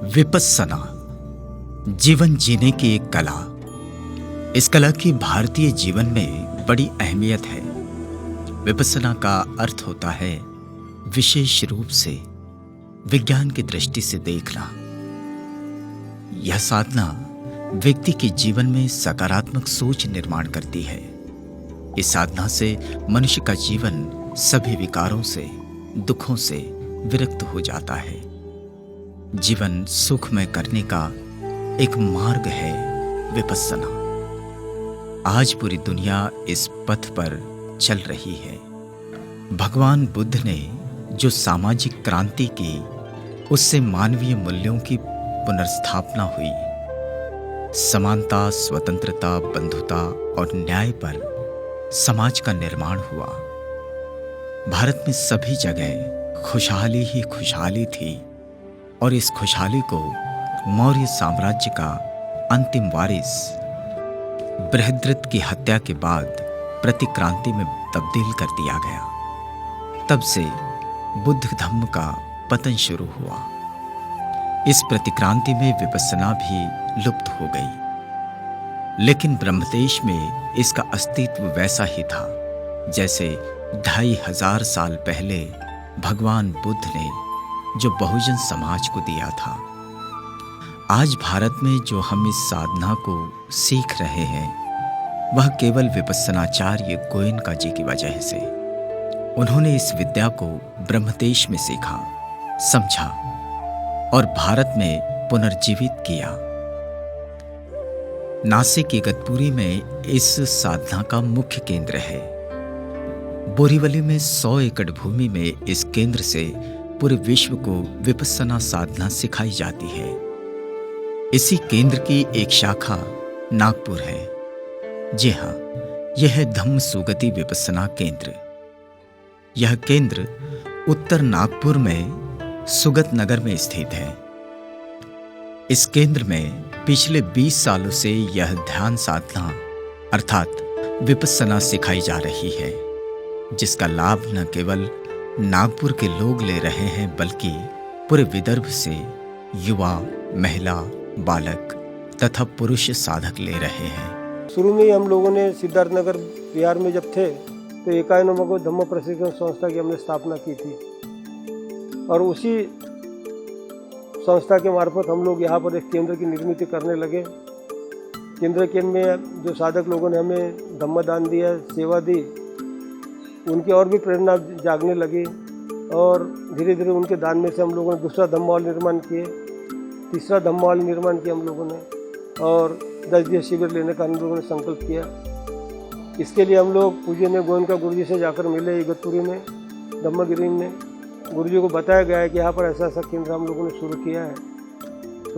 विपस्सना जीवन जीने की एक कला। इस कला की भारतीय जीवन में बड़ी अहमियत है। विपस्सना का अर्थ होता है विशेष रूप से विज्ञान की दृष्टि से देखना। यह साधना व्यक्ति के जीवन में सकारात्मक सोच निर्माण करती है। इस साधना से मनुष्य का जीवन सभी विकारों से, दुखों से विरक्त हो जाता है। जीवन सुखमय करने का एक मार्ग है विपस्सना। आज पूरी दुनिया इस पथ पर चल रही है। भगवान बुद्ध ने जो सामाजिक क्रांति की, उससे मानवीय मूल्यों की पुनर्स्थापना हुई। समानता, स्वतंत्रता, बंधुता और न्याय पर समाज का निर्माण हुआ। भारत में सभी जगह खुशहाली ही खुशहाली थी और इस खुशहाली को मौर्य साम्राज्य का अंतिम वारिस बृहद्रथ की हत्या के बाद प्रतिक्रांति में तब्दील कर दिया गया। तब से बुद्ध धम्म का पतन शुरू हुआ। इस प्रतिक्रांति में विपस्सना भी लुप्त हो गई, लेकिन ब्रह्मदेश में इसका अस्तित्व वैसा ही था जैसे 2500 साल पहले भगवान बुद्ध ने जो बहुजन समाज को दिया था। आज भारत में जो हम इस साधना को सीख रहे हैं, वह केवल विपस्सनाचार्य गोयनका जी की वजह से। उन्होंने इस विद्या को ब्रह्मदेश में सीखा, समझा और भारत में पुनर्जीवित किया। नासिक इगतपुरी में इस साधना का मुख्य केंद्र है। बोरीवली में 100 एकड़ भूमि में इस केंद्र से पूरे विश्व को विपस्सना साधना सिखाई जाती है। इसी केंद्र की एक शाखा नागपुर है। जी हाँ, यह है धम्म सुगति विपस्सना केंद्र। यह केंद्र उत्तर नागपुर में सुगत नगर में स्थित है। इस केंद्र में पिछले 20 सालों से यह ध्यान साधना अर्थात विपस्सना सिखाई जा रही है, जिसका लाभ न केवल नागपुर के लोग ले रहे हैं, बल्कि पूरे विदर्भ से युवा, महिला, बालक तथा पुरुष साधक ले रहे हैं। शुरू में ही हम लोगों ने सिद्धार्थनगर बिहार में जब थे तो एकायनों धम्म प्रशिक्षण संस्था की हमने स्थापना की थी और उसी संस्था के मार्फत हम लोग यहाँ पर एक केंद्र की निर्मित करने लगे। केंद्र के में जो साधक लोगों ने हमें धम्मदान दिया, सेवा दी, उनकी और भी प्रेरणा जागने लगी और धीरे धीरे उनके दान में से हम लोगों ने दूसरा धम्म हॉल निर्माण किए, तीसरा धम्म हॉल निर्माण किया हम लोगों ने और 10 दिवसीय शिविर लेने का हम लोगों ने संकल्प किया। इसके लिए हम लोग पूज्य गोयनका गुरु जी से जाकर मिले इगतपुरी में, धम्मगिरी में। गुरु जी को बताया गया है कि यहाँ पर ऐसा ऐसा केंद्र हम लोगों ने शुरू किया है।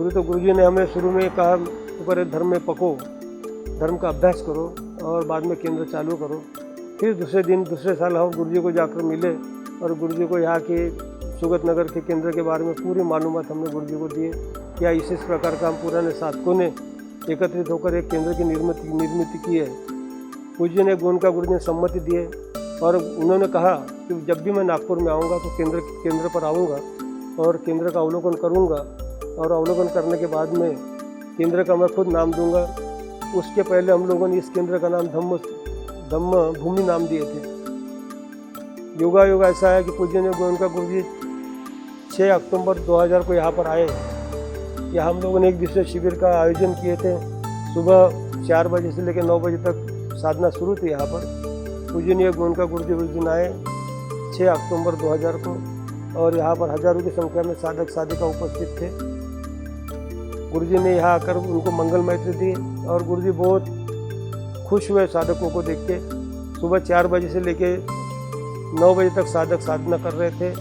तो गुरु जी ने हमें शुरू में कहा ऊपर धर्म में पको, धर्म का अभ्यास करो और बाद में केंद्र चालू करो। फिर दूसरे साल हम गुरु जी को जाकर मिले और गुरु जी को यहाँ के सुगत नगर के केंद्र के बारे में पूरी मालूमात हमने गुरु जी को दिए। क्या इस प्रकार का हम पुराने साधकों ने एकत्रित होकर एक केंद्र की निर्मित की है। पूज्य ने गोयनका गुरु जी ने सम्मति दिए और उन्होंने कहा कि जब भी मैं नागपुर में आऊँगा तो केंद्र पर आऊँगा और केंद्र का अवलोकन करूँगा और अवलोकन करने के बाद में केंद्र का मैं खुद नाम दूंगा। उसके पहले हम लोगों ने इस केंद्र का नाम धम्म भूमि नाम दिए थे। योगा ऐसा है कि पूज्य ने गोयनका गुरु जी 6 अक्टूबर 2000 को यहाँ पर आए। यहाँ हम लोगों ने एक दिवसीय शिविर का आयोजन किए थे। सुबह 4 बजे से लेकर 9 बजे तक साधना शुरू थी यहाँ पर। पूजनीय गोयनका गुरु जी उस दिन आए 6 अक्टूबर 2000 को और यहाँ पर हजारों की संख्या में साधक साधिका उपस्थित थे। गुरु जी ने यहाँ आकर उनको मंगल मैत्री दी और गुरु जी बहुत खुश हुए साधकों को देख के। सुबह 4 बजे से लेके 9 बजे तक साधक साधना कर रहे थे।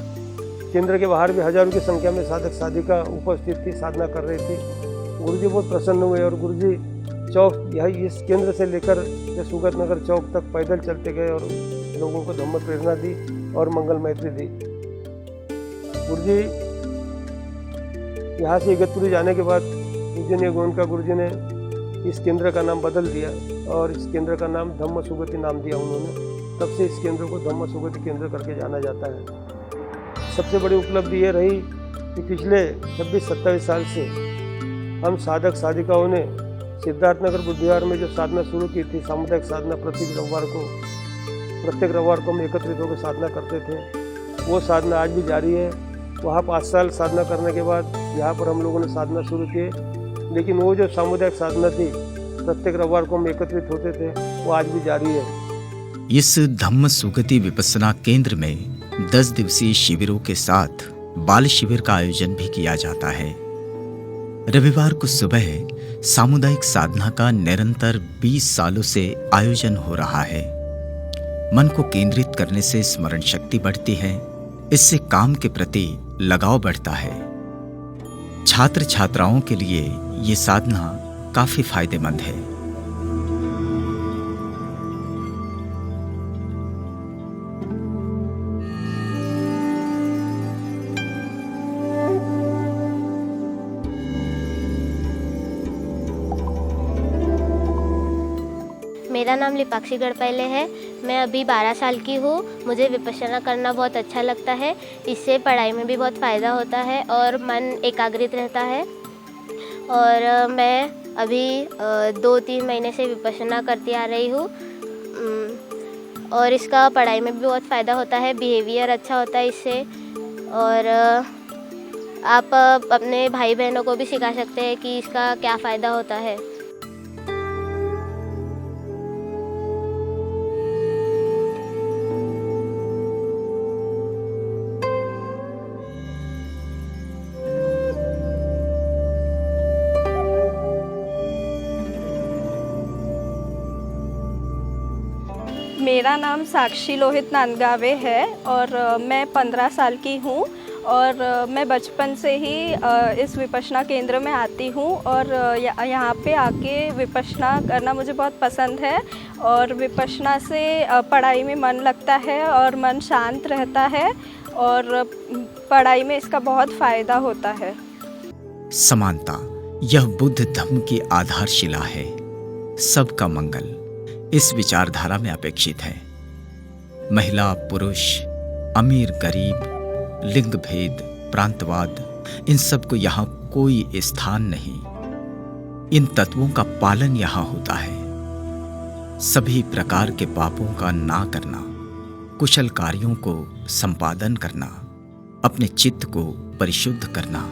केंद्र के बाहर भी हजारों की संख्या में साधक साधिका उपस्थित थी, साधना कर रही थी। गुरु जी बहुत प्रसन्न हुए और गुरु जी चौक यही इस केंद्र से लेकर सुगत नगर चौक तक पैदल चलते गए और लोगों को धम्म प्रेरणा दी और मंगल मैत्री दी। गुरु जी यहाँ से इगतपुरी जाने के बाद पूजनीय गोयनका गुरु जी ने इस केंद्र का नाम बदल दिया और इस केंद्र का नाम धम्म सुगति नाम दिया उन्होंने। तब से इस केंद्र को धम्म सुगति केंद्र करके जाना जाता है। सबसे बड़ी उपलब्धि ये रही कि पिछले 26-27 साल से हम साधक साधिकाओं ने सिद्धार्थनगर बुद्धिविहार में जो साधना शुरू की थी, सामुदायिक साधना, प्रत्येक रविवार को हम एकत्रित होकर साधना करते थे। वो साधना आज भी जारी है। वहाँ 5 साल साधना करने के बाद यहाँ पर हम लोगों ने साधना शुरू की, लेकिन वो जो सामुदायिक साधना थी, प्रत्येक रविवार को हम एकत्रित होते थे, वो आज भी जारी है। इस धम्म सुगति विपස්සना केंद्र में 10 दिवसीय शिविरों के साथ बाल शिविर का आयोजन भी किया जाता है। रविवार को सुबह सामुदायिक साधना का निरंतर 20 सालों से आयोजन हो रहा है। मन को केंद्रित करने से स्मरण शक्ति बढ़ती है, इससे काम के प्रति लगाव बढ़ता है। छात्र छात्राओं के लिए ये साधना काफी फायदेमंद है। मेरा नाम लिपाक्षी गढ़पैले है। मैं अभी 12 साल की हूँ। मुझे विपश्यना करना बहुत अच्छा लगता है। इससे पढ़ाई में भी बहुत फ़ायदा होता है और मन एकाग्रित रहता है। और मैं अभी 2-3 महीने से विपश्यना करती आ रही हूँ और इसका पढ़ाई में भी बहुत फ़ायदा होता है। बिहेवियर अच्छा होता है इससे। और आप अपने भाई बहनों को भी सिखा सकते हैं कि इसका क्या फ़ायदा होता है। मेरा नाम साक्षी लोहित नांदगावे है और मैं 15 साल की हूँ और मैं बचपन से ही इस विपश्यना केंद्र में आती हूँ और यहाँ पे आके विपश्यना करना मुझे बहुत पसंद है। और विपश्यना से पढ़ाई में मन लगता है और मन शांत रहता है और पढ़ाई में इसका बहुत फ़ायदा होता है। समानता, यह बुद्ध धम्म की आधारशिला है। सबका मंगल इस विचारधारा में अपेक्षित है। महिला पुरुष, अमीर गरीब, लिंग भेद, प्रांतवाद, इन सब को यहाँ कोई स्थान नहीं। इन तत्वों का पालन यहाँ होता है। सभी प्रकार के पापों का ना करना, कुशल कार्यों को संपादन करना, अपने चित्त को परिशुद्ध करना,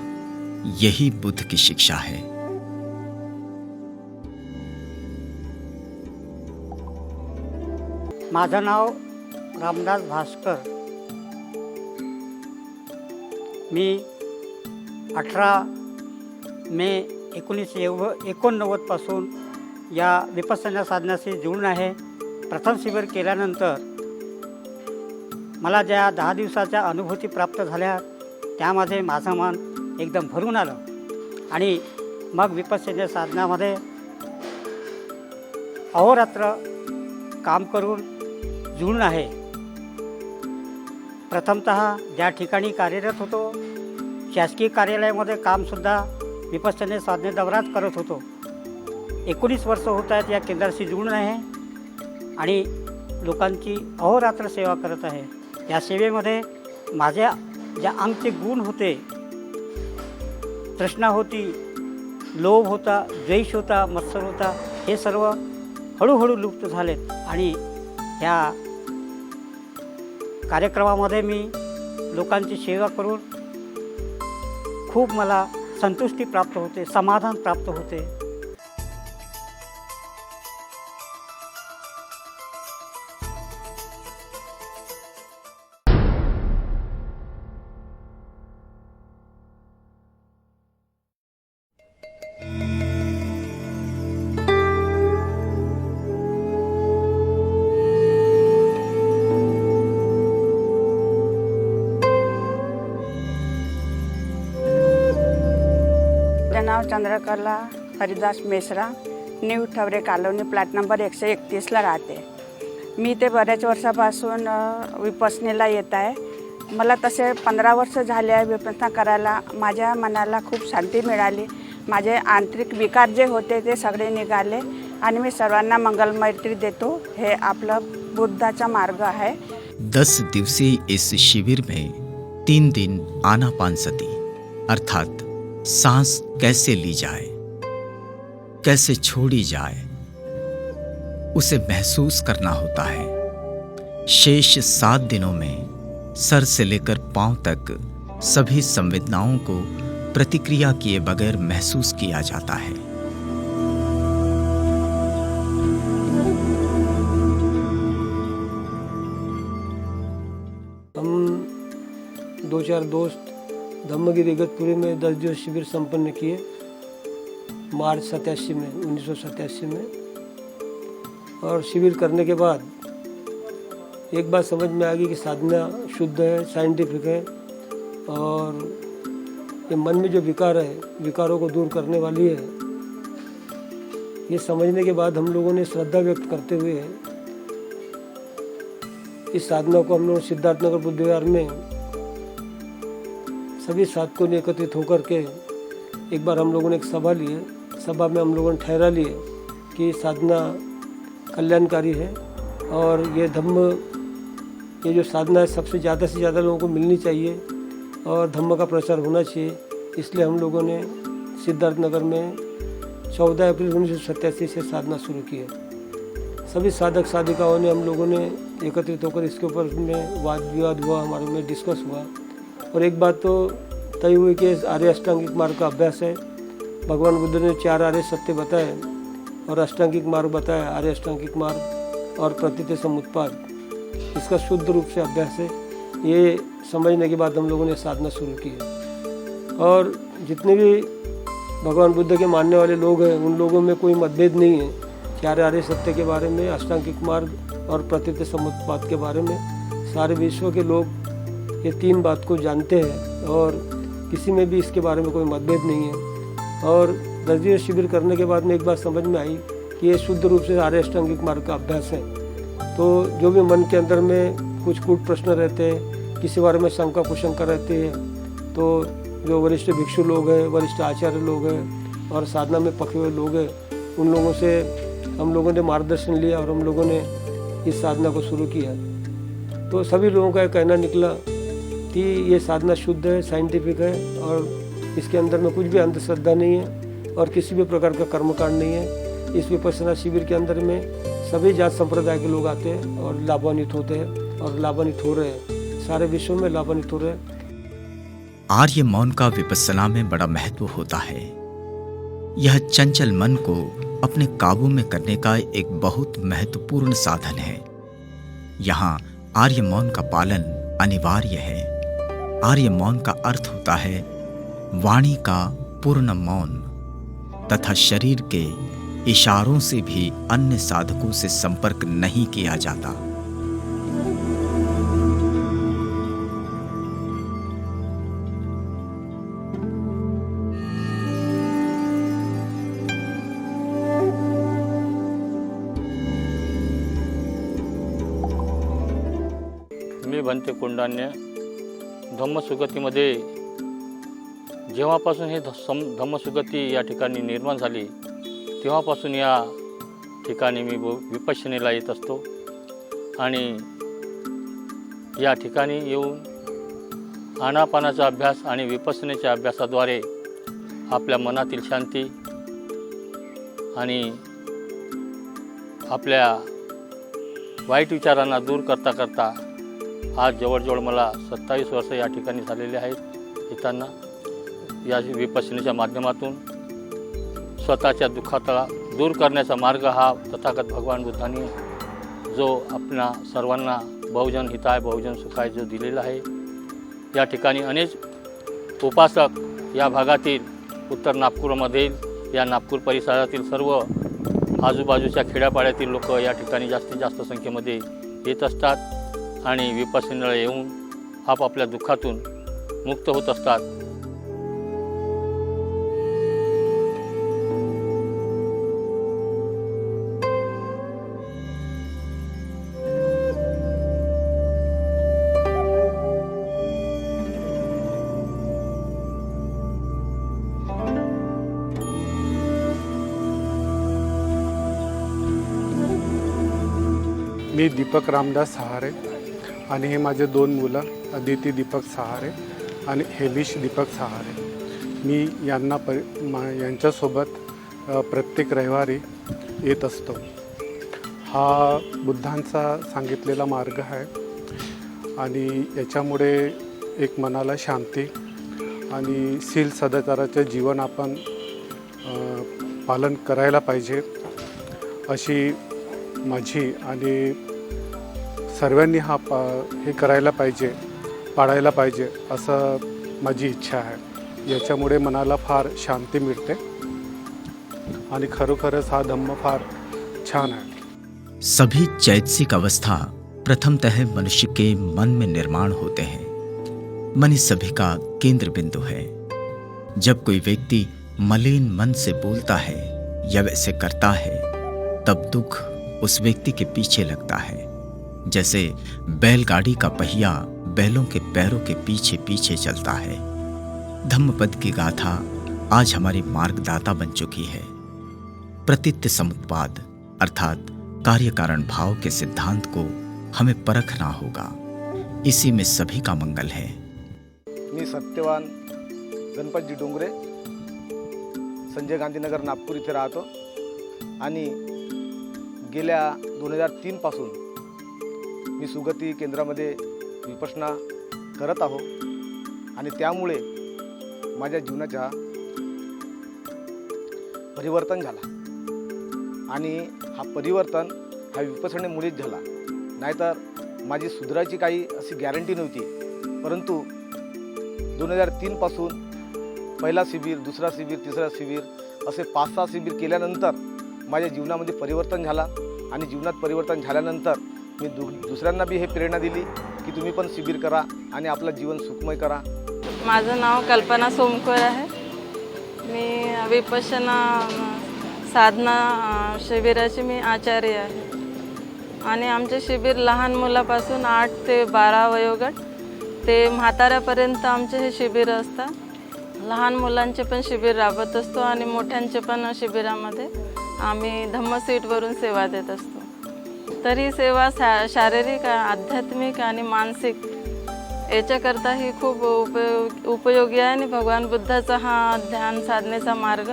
यही बुद्ध की शिक्षा है। माझं नाव रामदास भास्कर। मी 18 मे 1989 पासून या विपश्यना साधनाशी जुळून आहे। प्रथम शिबिर केल्यानंतर मला ज्या 10 दिवसाच्या अनुभूती प्राप्त झाल्या त्यामध्ये माझं मन एकदम भरून आलं आणि मग विपश्यना साधनामध्ये अहोरात्र काम करून जुळून आहे। प्रथमतः ज्या ठिकाणी कार्यरत होतो शासकीय कार्यालयामध्ये कामसुद्धा विपश्यना साधनेद्वाराच करत होतो। 19 वर्ष होत आहेत या केंद्राशी जुळून आहे आणि लोकांची अहोरात्र सेवा करत आहे। या सेवेमध्ये माझ्या ज्या अंगचे गुण होते, तृष्णा होती, लोभ होता, द्वेष होता, मत्सर होता, हे सर्व हळूहळू लुप्त झालेत आणि ह्या कार्यक्रमामध्ये मी लोकांची सेवा करून खूप मला संतुष्टी प्राप्त होते, समाधान प्राप्त होते। नाव Chandrakala Haridas Meshra, new Thaware colony, flat number 131ला राहते। मी ते बऱ्याच वर्षापासून विपश्यनेला येत आहे। मला तसे 15 वर्ष झाले आहे विपश्यना करायला। माझ्या मनाला खूप शांती मिळाली। माझे आंतरिक विकार जे होते ते सगळे निघाले आणि मी सर्वांना मंगलमैत्री देतो। हे आपलं बुद्धाचा मार्ग आहे। 10 दिवसीय इस शिविर में 3 दिन आनापानसती, अर्थात सांस कैसे ली जाए, कैसे छोड़ी जाए, उसे महसूस करना होता है। शेष 7 दिनों में सर से लेकर पांव तक सभी संवेदनाओं को प्रतिक्रिया किए बगैर महसूस किया जाता है। हम 2-4 दोस्त धम्मगिरी इगतपुरी में 10 दिवस शिविर संपन्न किए मार्च 1987 में। और शिविर करने के बाद एक बात समझ में आ गई कि साधना शुद्ध है, साइंटिफिक है, और ये मन में जो विकार है, विकारों को दूर करने वाली है। ये समझने के बाद हम लोगों ने श्रद्धा व्यक्त करते हुए इस साधना को हम लोग सिद्धार्थनगर बुद्ध विहार में सभी साधकों ने एकत्रित होकर के एक बार हम लोगों ने एक सभा लिए। सभा में हम लोगों ने ठहरा लिए कि साधना कल्याणकारी है और ये धम्म, ये जो साधना है सबसे ज़्यादा से ज़्यादा लोगों को मिलनी चाहिए और धम्म का प्रचार होना चाहिए। इसलिए हम लोगों ने सिद्धार्थनगर में 14 अप्रैल 1987 से साधना शुरू की है। सभी साधक साधिकाओं ने, हम लोगों ने एकत्रित होकर इसके ऊपर में वाद विवाद हुआ, हमारे में डिस्कस हुआ और एक बात तो तय हुई कि आर्य अष्टांगिक मार्ग का अभ्यास है। भगवान बुद्ध ने 4 आर्य सत्य बताए और अष्टांगिक मार्ग बताया, आर्य अष्टांगिक मार्ग और प्रतीति समुत्पाद, इसका शुद्ध रूप से अभ्यास है। ये समझने के बाद हम लोगों ने साधना शुरू की है। और जितने भी भगवान बुद्ध के मानने वाले लोग हैं उन लोगों में कोई मतभेद नहीं है। 4 आर्य सत्य के बारे में, अष्टांगिक मार्ग और प्रतीति समुत्पाद के बारे में सारे विश्व के लोग ये 3 बात को जानते हैं और किसी में भी इसके बारे में कोई मतभेद नहीं है। और 10 दिवस शिविर करने के बाद में एक बात समझ में आई कि ये शुद्ध रूप से आर्य अष्टांगिक मार्ग का अभ्यास है। तो जो भी मन के अंदर में कुछ कूट प्रश्न रहते हैं, किसी बारे में शंका कुशंका रहती है, तो जो वरिष्ठ भिक्षु लोग हैं, वरिष्ठ आचार्य लोग हैं और साधना में पके हुए लोग हैं, उन लोगों से हम लोगों ने मार्गदर्शन लिया और हम लोगों ने इस साधना को शुरू किया। तो सभी लोगों का कहना निकला कि ये साधना शुद्ध है, साइंटिफिक है और इसके अंदर में कुछ भी अंधश्रद्धा नहीं है और किसी भी प्रकार का कर्मकांड नहीं है। इस विपश्यना शिविर के अंदर में सभी जात संप्रदाय के लोग आते हैं और लाभान्वित होते हैं और लाभान्वित हो रहे हैं, सारे विश्व में लाभान्वित हो रहे हैं। आर्य मौन का विपस्सना में बड़ा महत्व होता है। यह चंचल मन को अपने काबू में करने का एक बहुत महत्वपूर्ण साधन है। यहाँ आर्य मौन का पालन अनिवार्य है। आर्य मौन का अर्थ होता है वाणी का पूर्ण मौन तथा शरीर के इशारों से भी अन्य साधकों से संपर्क नहीं किया जाता। मी भंते कोंडान्य धम्मसुगतीमध्ये जेव्हापासून हे धम्मसुगती या ठिकाणी निर्माण झाली तेव्हापासून या ठिकाणी मी विपश्यनेला येत असतो आणि या ठिकाणी येऊन आनापानाचा अभ्यास आणि विपश्यनेच्या अभ्यासाद्वारे आपल्या मनातील शांती आणि आपल्या वाईट विचारांना दूर करता करता आज जवळजवळ मला 27 वर्ष या ठिकाणी झालेले आहेत। येताना या विपश्यनेच्या माध्यमातून स्वतःच्या दुःखाला दूर करण्याचा मार्ग हा तथागत भगवान बुद्धांनी जो आपणा सर्वांना बहुजन हिताय बहुजन सुखाय जो दिलेला आहे। या ठिकाणी अनेक उपासक या भागातील उत्तर नागपूरमधील या नागपूर परिसरातील सर्व आजूबाजूच्या खेड्यापाड्यातील लोक या ठिकाणी जास्तीत जास्त संख्येमध्ये येत असतात आणि विपश्यनेला येऊन आपापल्या दुःखातून मुक्त होत असतात। मी दीपक रामदास सहारे आणि हे माझे 2 मुलं, अदिती दीपक सहारे आणि हेलिश दीपक सहारे। मी यांच्यासोबत प्रत्येक रविवारी येत असतो. हा बुद्धांचा सांगितलेला मार्ग आहे आणि याच्यामुळे एक मनाला शांती आणि शील सदाचाराचे जीवन आपण पालन करायला पाहिजे अशी माझी आणि सर्वांनी हे करायला पाहिजे, पाळायला पाहिजे असं माझी इच्छा आहे. याच्यामुळे मनाला फार शांती मिळते आणि खरोखरच हा धम्म फार छान आहे. सभी चैतसिक अवस्था प्रथमतः मनुष्य के मन में निर्माण होते हैं. मन इस सभी का केंद्र बिंदु है. जब कोई व्यक्ति मलिन मन से बोलता है या वैसे करता है तब दुख उस व्यक्ति के पीछे लगता है. जैसे बैलगाड़ी का पहिया बैलों के पैरों के पीछे पीछे चलता है. धम्मपद की गाथा आज हमारी मार्गदाता बन चुकी है. प्रतित्य समुत्पाद अर्थात कार्य कारण भाव के सिद्धांत को हमें परखना होगा. इसी में सभी का मंगल है. मी सत्यवान गणपतजी डोंगरे, संजय गांधीनगर नागपूर इथे राहतो आणि गेल्या 2003 पासून मी सुगती केंद्रामध्ये विपश्यना करत आहो आणि त्यामुळे माझ्या जीवनाचा परिवर्तन झाला आणि हा परिवर्तन हा विपश्यनेमुळेच झाला. नाहीतर माझी सुधारायची काही अशी गॅरंटी नव्हती. परंतु 2003 पासून पहिला शिबिर, दुसरा शिबिर, तिसरा शिबिर असे 5-6 शिबिर केल्यानंतर माझ्या जीवनामध्ये परिवर्तन झाला आणि जीवनात परिवर्तन झाल्यानंतर मी दुसऱ्यांना बी हे प्रेरणा दिली की तुम्ही पण शिबिर करा आणि आपलं जीवन सुखमय करा. माझं नाव कल्पना सोमकर आहे. मी विपश्यना साधना शिबिराची मी आचार्य आहे आणि आमचे शिबिर लहान मुलापासून 8 ते 12 वयोगट ते म्हाताऱ्यापर्यंत आमचे हे शिबिर असतात. लहान मुलांचे पण शिबिर राबवत असतो आणि मोठ्यांचे पण शिबिरामध्ये आम्ही धम्मसीटवरून सेवा देत असतो. तर ही सेवा शारीरिक, आध्यात्मिक आणि मानसिक याच्याकरता ही खूप उपयोगी आहे आणि भगवान बुद्धाचा हा ध्यान साधनेचा मार्ग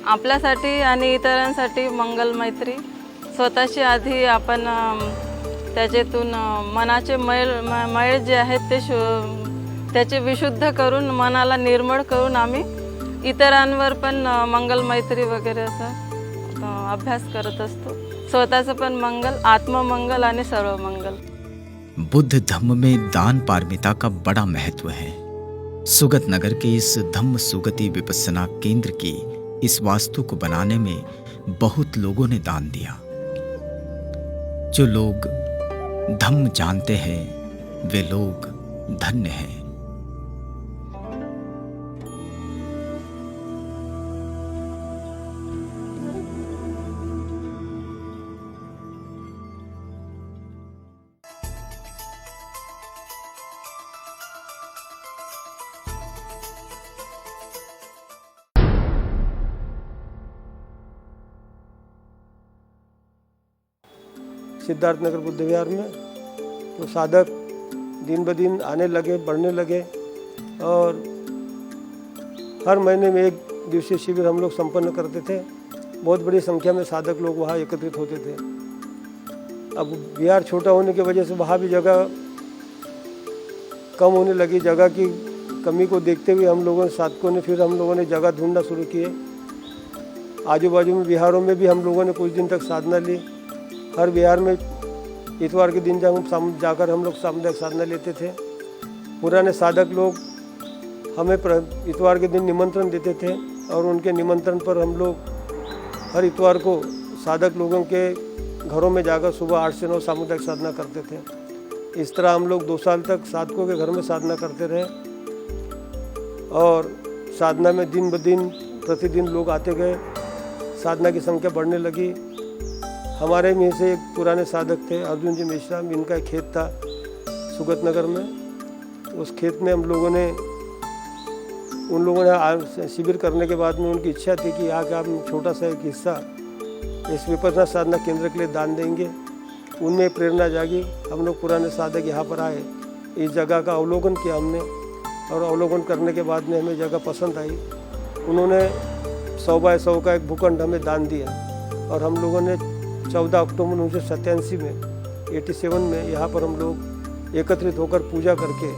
आपल्यासाठी आणि इतरांसाठी मंगल मैत्री. स्वतःशी आधी आपण त्याच्यातून मनाचे मैल जे आहेत ते त्याचे विशुद्ध करून मनाला निर्मळ करून आम्ही इतरांवर पण मंगल मैत्री वगैरे असा अभ्यास करत असतो. स्वतःचं पण मंगल, आत्ममंगल आणि सर्वमंगल. बुद्ध धम्म में दान पारमिता का बड़ा महत्व है. सुगत नगर के इस धम्म सुगति विपस्सना केंद्र की इस वास्तु को बनाने में बहुत लोगों ने दान दिया. जो लोग धम्म जानते हैं वे लोग धन्य हैं. सिद्धार्थनगर बुद्ध विहार में तो साधक दिन ब दिन आने लगे, बढ़ने लगे और हर महीने में 1 दिवसीय शिविर हम लोग संपन्न करते थे. बहुत बड़ी संख्या में साधक लोग वहाँ एकत्रित होते थे. अब विहार छोटा होने की वजह से वहाँ भी जगह कम होने लगी. जगह की कमी को देखते हुए हम लोगों ने, साधकों ने, फिर हम लोगों ने जगह ढूंढना शुरू किए. आजू बाजू में विहारों में भी हम लोगों ने कुछ दिन तक साधना ली. हर विहार में इतवार के दिन जाकर हम लोग सामुदायिक साधना लेते थे. पुराने साधक लोग हमें इतवार के दिन निमंत्रण देते थे और उनके निमंत्रण पर हम लोग हर इतवार को साधक लोगों के घरों में जाकर सुबह 8 से 9 सामुदायिक साधना करते थे. इस तरह हम लोग 2 साल तक साधकों के घर में साधना करते रहे और साधना में दिन ब दिन प्रतिदिन लोग आते गए. साधना की संख्या बढ़ने लगी. हमारे में से एक पुराने साधक थे अर्जुन जी मिश्रा. इनका एक खेत था सुगत नगर में. उस खेत में उन लोगों ने शिविर करने के बाद में उनकी इच्छा थी कि यहाँ का हम छोटा सा एक हिस्सा इस विपश्यना साधना केंद्र के लिए दान देंगे. उनमें प्रेरणा जागी. हम लोग पुराने साधक यहाँ पर आए. इस जगह का अवलोकन किया हमने और अवलोकन करने के बाद में हमें जगह पसंद आई। उन्होंने 100 बाय 100 का एक भूखंड हमें दान दिया और हम लोगों ने 14 अक्टूबर 1987 में 87 में यहाँ पर हम लोग एकत्रित होकर पूजा करके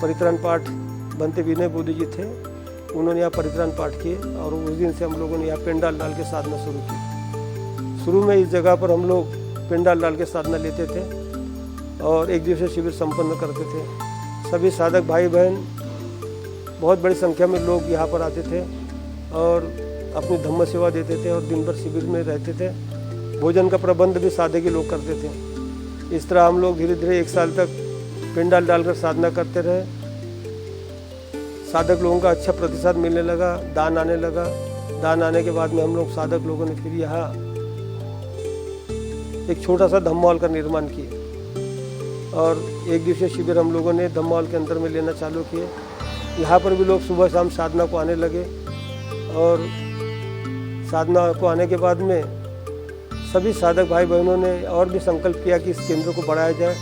परित्राण पाठ, बनते विनय बोधी जी थे, उन्होंने यहाँ परित्राण पाठ किए और उस दिन से हम लोगों ने यहाँ पेंडाल डाल के साधना शुरू की। शुरू में इस जगह पर हम लोग पेंडाल डाल के साधना लेते थे और एक दिवसीय शिविर संपन्न करते थे। सभी साधक भाई बहन, बहुत बड़ी संख्या में लोग यहाँ पर आते थे और अपनी धम्म सेवा देते थे और दिन भर शिविर में रहते थे। भोजन का प्रबंध भी साधक ही लोग करते थे। इस तरह हम लोग धीरे धीरे 1 साल तक पेंडाल डालकर साधना करते रहे। साधक लोगों का अच्छा प्रतिसाद मिलने लगा, दान आने लगा। दान आने के बाद में हम लोग साधक लोगों ने फिर यहाँ एक छोटा सा धम्म हॉल का निर्माण किया और एक दिवसीय शिविर हम लोगों ने धम्म हॉल के अंदर में लेना चालू किए। यहाँ पर भी लोग सुबह शाम साधना को आने लगे और साधना को आने के बाद में सभी साधक भाई बहनों ने और भी संकल्प किया कि इस केंद्र को बढ़ाया जाए।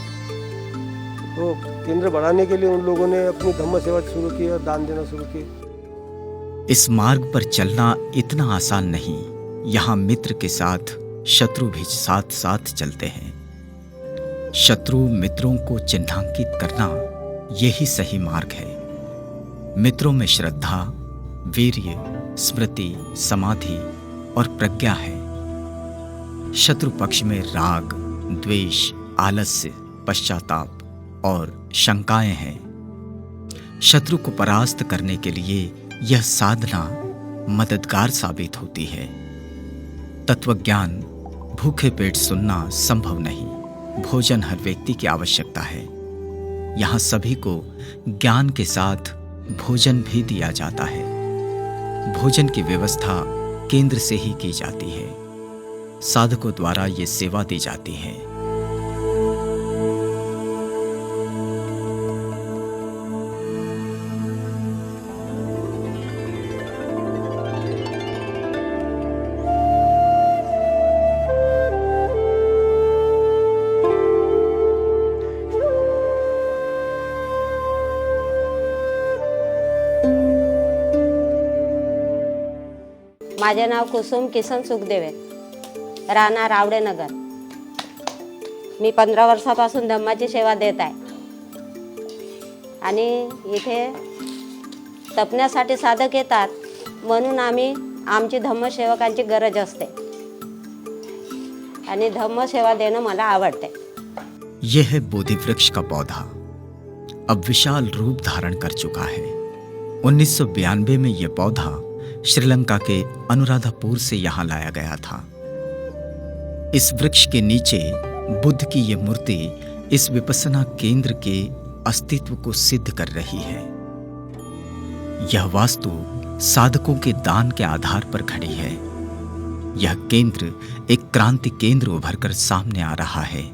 तो केंद्र बढ़ाने के लिए उन लोगों ने अपनी धम्म सेवा शुरू की और दान देना शुरू किए। इस मार्ग पर चलना इतना आसान नहीं। यहाँ मित्र के साथ शत्रु भी साथ साथ चलते हैं। शत्रु मित्रों को चिन्हांकित करना यही सही मार्ग है। मित्रों में श्रद्धा, वीर्य, स्मृति, समाधि और प्रज्ञा है। शत्रु पक्ष में राग, द्वेष, आलस्य, पश्चाताप और शंकाएं हैं। शत्रु को परास्त करने के लिए यह साधना मददगार साबित होती है। तत्वज्ञान भूखे पेट सुनना संभव नहीं। भोजन हर व्यक्ति की आवश्यकता है। यहाँ सभी को ज्ञान के साथ भोजन भी दिया जाता है। भोजन की व्यवस्था केंद्र से ही की जाती है। साधकों द्वारा ये सेवा दी जाती है। माझे नाव कुसुम किसन सुखदेवे, राहणार आवडेनगर। मी 15 वर्षापासून धम्माची सेवा देत आहे आणि इथे तपण्यासाठी साधक येतात म्हणून आमची धम्मसेवकांची गरज असते आणि धम्मसेवा देणं मला आवडते। यह है बोधि वृक्ष का पौधा। अब विशाल रूप धारण कर चुका है। 1992 में यह पौधा श्रीलंका के अनुराधापुर से यहाँ लाया गया था। इस वृक्ष के नीचे बुद्ध की यह मूर्ति इस विपස්සना केंद्र के अस्तित्व को सिद्ध कर रही है। यह वास्तु साधकों के दान के आधार पर खड़ी है। यह केंद्र एक क्रांति केंद्र उभरकर सामने आ रहा है।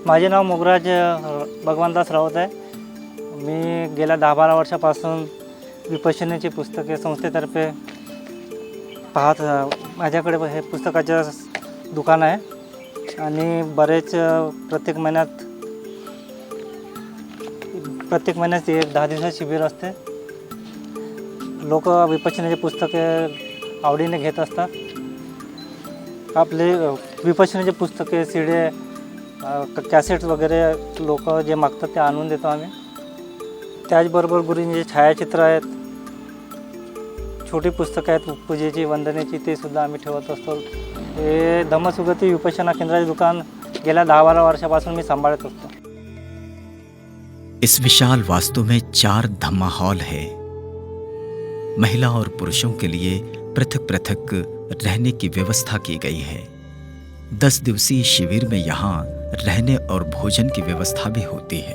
माझे नाव मोगराज भगवानदास राऊत आहे। मी गेल्या 10-12 वर्षापासून विपश्यनेची पुस्तके संस्थेतर्फे पाहत, माझ्याकडे हे पुस्तकाचं दुकान आहे आणि बरेच प्रत्येक महिन्यात 10 दिवसाचे शिबिर असते। लोक विपश्यनेची पुस्तके आवडीने घेत असतात। आपले विपश्यनेची पुस्तके, सीडी, कॅसेट्स वगैरे लोक जे मागतात ते आणून देतो आम्ही। त्याचबरोबर गुरूंचे छायाचित्र आहेत, छोटी पुस्तकं आहेत पूजेची, वंदनेची, ते सुद्धा आम्ही ठेवत असतो। हे धम्मसुगती विपश्यना केंद्राचे दुकान गेल्या 10-12 वर्षापासून मी सांभाळत असतो। इस विशाल वास्तु में 4 धम्मा हॉल है। महिला और पुरुषों के लिए पृथक पृथक रहने की व्यवस्था की गई है। 10 दिवसीय शिविर में यहाँ रहने और भोजन की व्यवस्था भी होती है।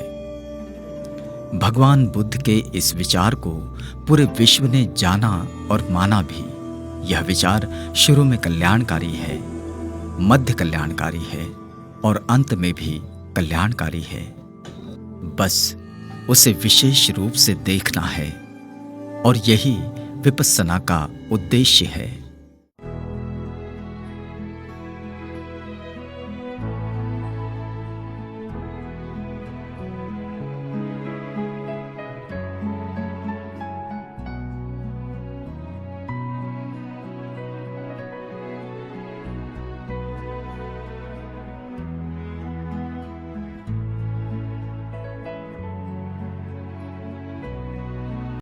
भगवान बुद्ध के इस विचार को पूरे विश्व ने जाना और माना भी। यह विचार शुरू में कल्याणकारी है, मध्य कल्याणकारी है और अंत में भी कल्याणकारी है। बस उसे विशेष रूप से देखना है और यही विपस्सना का उद्देश्य है।